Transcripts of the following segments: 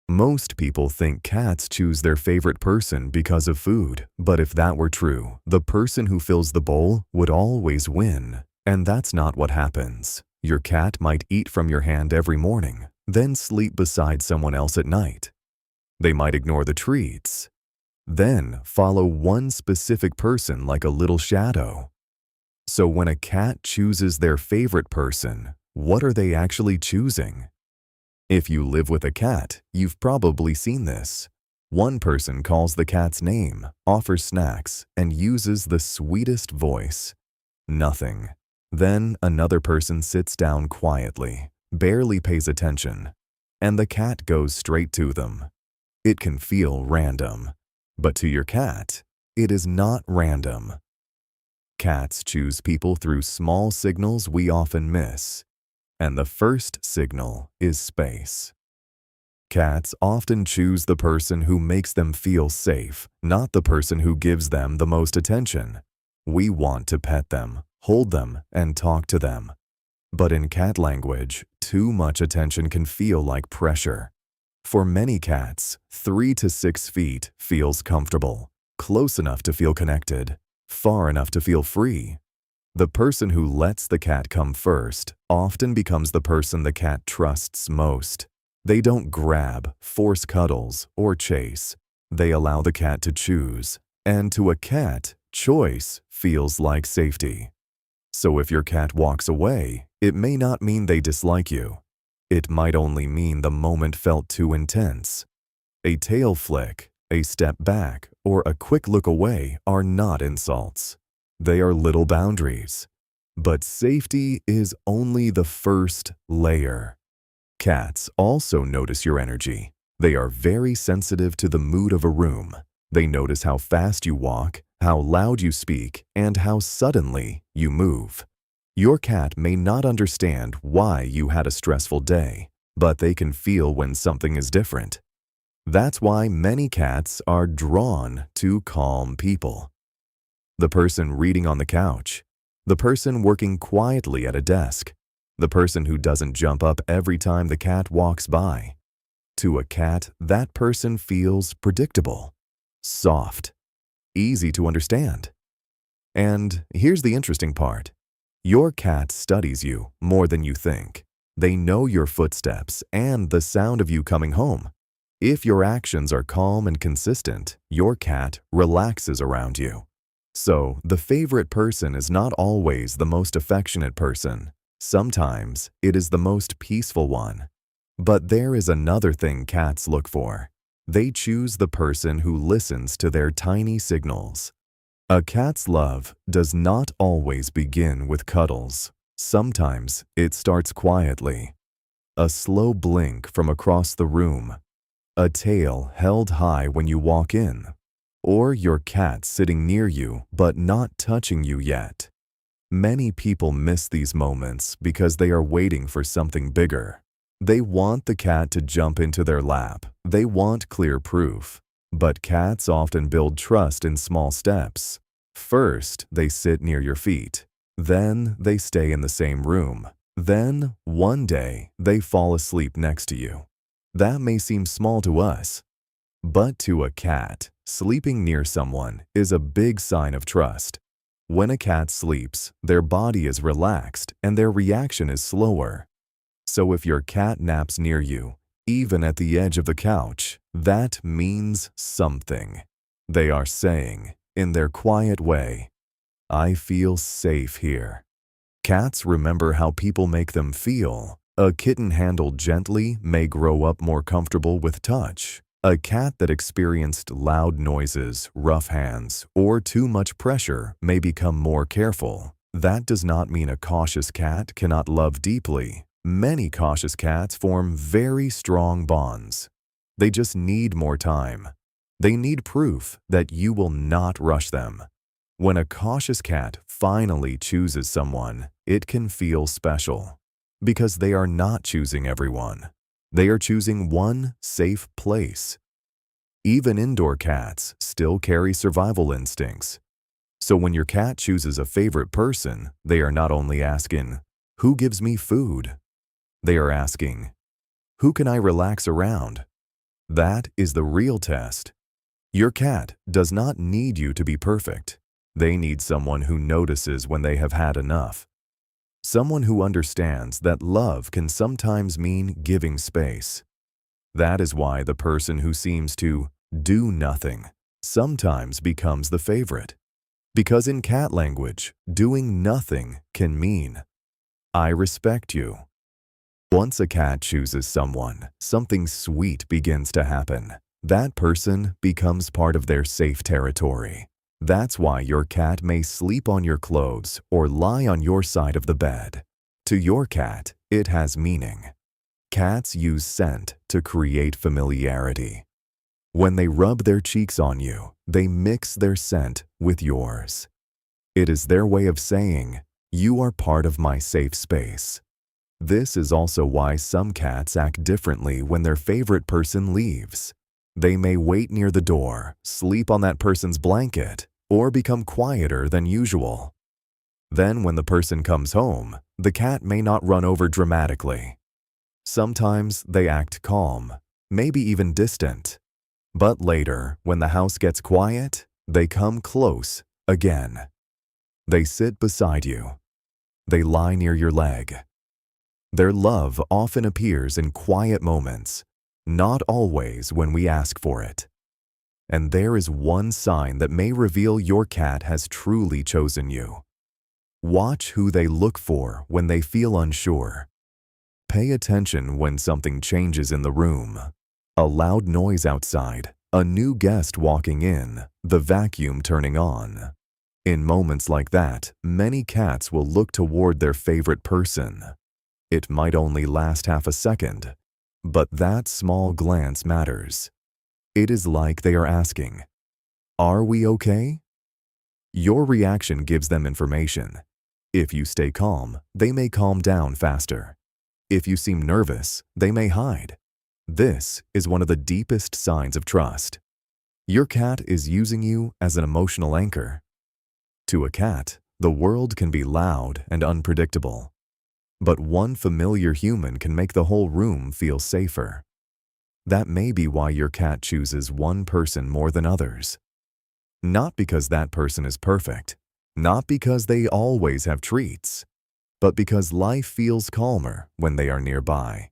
Most people think cats choose their favorite person because of food, but if that were true, the person who fills the bowl would always win. And that's not what happens. Your cat might eat from your hand every morning, then sleep beside someone else at night. They might ignore the treats, then follow one specific person like a little shadow. So when a cat chooses their favorite person, what are they actually choosing? If you live with a cat, you've probably seen this. One person calls the cat's name, offers snacks, and uses the sweetest voice. Nothing. Then another person sits down quietly, barely pays attention, and the cat goes straight to them. It can feel random, but to your cat, it is not random. Cats choose people through small signals we often miss. And the first signal is space. Cats often choose the person who makes them feel safe, not the person who gives them the most attention. We want to pet them, hold them, and talk to them. But in cat language, too much attention can feel like pressure. For many cats, 3 to 6 feet feels comfortable, close enough to feel connected, far enough to feel free. The person who lets the cat come first often becomes the person the cat trusts most. They don't grab, force cuddles, or chase. They allow the cat to choose. And to a cat, choice feels like safety. So if your cat walks away, it may not mean they dislike you. It might only mean the moment felt too intense. A tail flick, a step back, or a quick look away are not insults. They are little boundaries. But safety is only the first layer. Cats also notice your energy. They are very sensitive to the mood of a room. They notice how fast you walk, how loud you speak, and how suddenly you move. Your cat may not understand why you had a stressful day, but they can feel when something is different. That's why many cats are drawn to calm people. The person reading on the couch, the person working quietly at a desk, the person who doesn't jump up every time the cat walks by. To a cat, that person feels predictable, soft, easy to understand. And here's the interesting part. Your cat studies you more than you think. They know your footsteps and the sound of you coming home. If your actions are calm and consistent, your cat relaxes around you. So, the favorite person is not always the most affectionate person. Sometimes it is the most peaceful one. But there is another thing cats look for. They choose the person who listens to their tiny signals. A cat's love does not always begin with cuddles. Sometimes it starts quietly. A slow blink from across the room. A tail held high when you walk in. Or your cat sitting near you but not touching you yet. Many people miss these moments because they are waiting for something bigger. They want the cat to jump into their lap. They want clear proof. But cats often build trust in small steps. First, they sit near your feet. Then, they stay in the same room. Then, one day, they fall asleep next to you. That may seem small to us, but to a cat, sleeping near someone is a big sign of trust. When a cat sleeps, their body is relaxed and their reaction is slower. So if your cat naps near you, even at the edge of the couch, that means something. They are saying, in their quiet way, "I feel safe here." Cats remember how people make them feel. A kitten handled gently may grow up more comfortable with touch. A cat that experienced loud noises, rough hands, or too much pressure may become more careful. That does not mean a cautious cat cannot love deeply. Many cautious cats form very strong bonds. They just need more time. They need proof that you will not rush them. When a cautious cat finally chooses someone, it can feel special. Because they are not choosing everyone. They are choosing one safe place. Even indoor cats still carry survival instincts. So when your cat chooses a favorite person, they are not only asking, "Who gives me food?" They are asking, "Who can I relax around?" That is the real test. Your cat does not need you to be perfect. They need someone who notices when they have had enough. Someone who understands that love can sometimes mean giving space. That is why the person who seems to do nothing sometimes becomes the favorite. Because in cat language, doing nothing can mean, I respect you. Once a cat chooses someone, something sweet begins to happen. That person becomes part of their safe territory. That's why your cat may sleep on your clothes or lie on your side of the bed. To your cat, it has meaning. Cats use scent to create familiarity. When they rub their cheeks on you, they mix their scent with yours. It is their way of saying, you are part of my safe space. This is also why some cats act differently when their favorite person leaves. They may wait near the door, sleep on that person's blanket, or become quieter than usual. Then when the person comes home, the cat may not run over dramatically. Sometimes they act calm, maybe even distant. But later, when the house gets quiet, they come close again. They sit beside you. They lie near your leg. Their love often appears in quiet moments, not always when we ask for it. And there is one sign that may reveal your cat has truly chosen you. Watch who they look for when they feel unsure. Pay attention when something changes in the room. A loud noise outside, a new guest walking in, the vacuum turning on. In moments like that, many cats will look toward their favorite person. It might only last half a second, but that small glance matters. It is like they are asking, are we okay? Your reaction gives them information. If you stay calm, they may calm down faster. If you seem nervous, they may hide. This is one of the deepest signs of trust. Your cat is using you as an emotional anchor. To a cat, the world can be loud and unpredictable. But one familiar human can make the whole room feel safer. That may be why your cat chooses one person more than others. Not because that person is perfect, not because they always have treats, but because life feels calmer when they are nearby.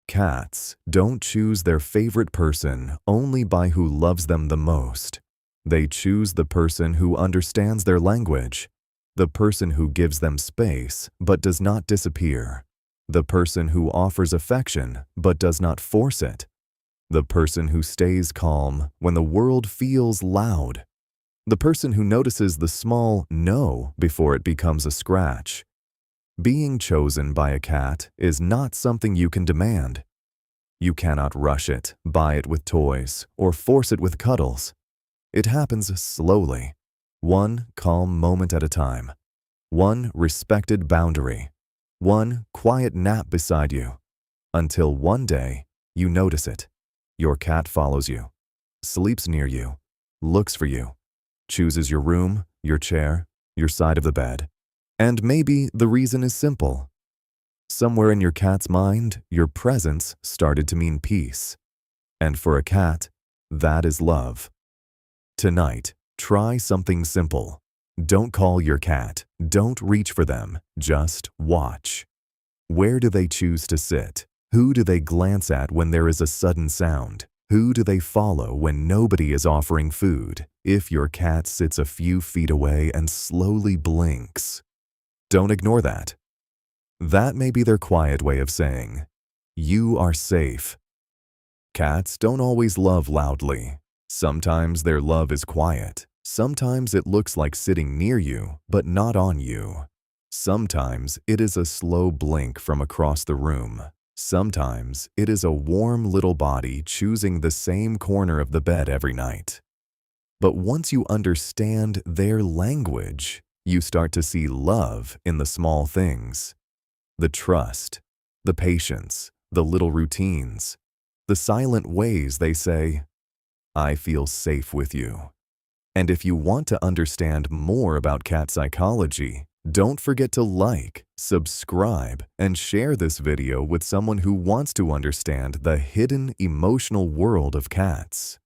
Cats don't choose their favorite person only by who loves them the most. They choose the person who understands their language, the person who gives them space but does not disappear, the person who offers affection but does not force it, the person who stays calm when the world feels loud, the person who notices the small no before it becomes a scratch. Being chosen by a cat is not something you can demand. You cannot rush it, buy it with toys, or force it with cuddles. It happens slowly, one calm moment at a time, one respected boundary, one quiet nap beside you, until one day you notice it. Your cat follows you, sleeps near you, looks for you, chooses your room, your chair, your side of the bed. And maybe the reason is simple. Somewhere in your cat's mind, your presence started to mean peace. And for a cat, that is love. Tonight, try something simple. Don't call your cat. Don't reach for them. Just watch. Where do they choose to sit? Who do they glance at when there is a sudden sound? Who do they follow when nobody is offering food? If your cat sits a few feet away and slowly blinks, don't ignore that. That may be their quiet way of saying, you are safe. Cats don't always love loudly. Sometimes their love is quiet. Sometimes it looks like sitting near you, but not on you. Sometimes it is a slow blink from across the room. Sometimes it is a warm little body choosing the same corner of the bed every night. But once you understand their language, you start to see love in the small things. The trust, the patience, the little routines, the silent ways they say, I feel safe with you. And if you want to understand more about cat psychology, Don't forget to like, subscribe, and share this video with someone who wants to understand the hidden emotional world of cats.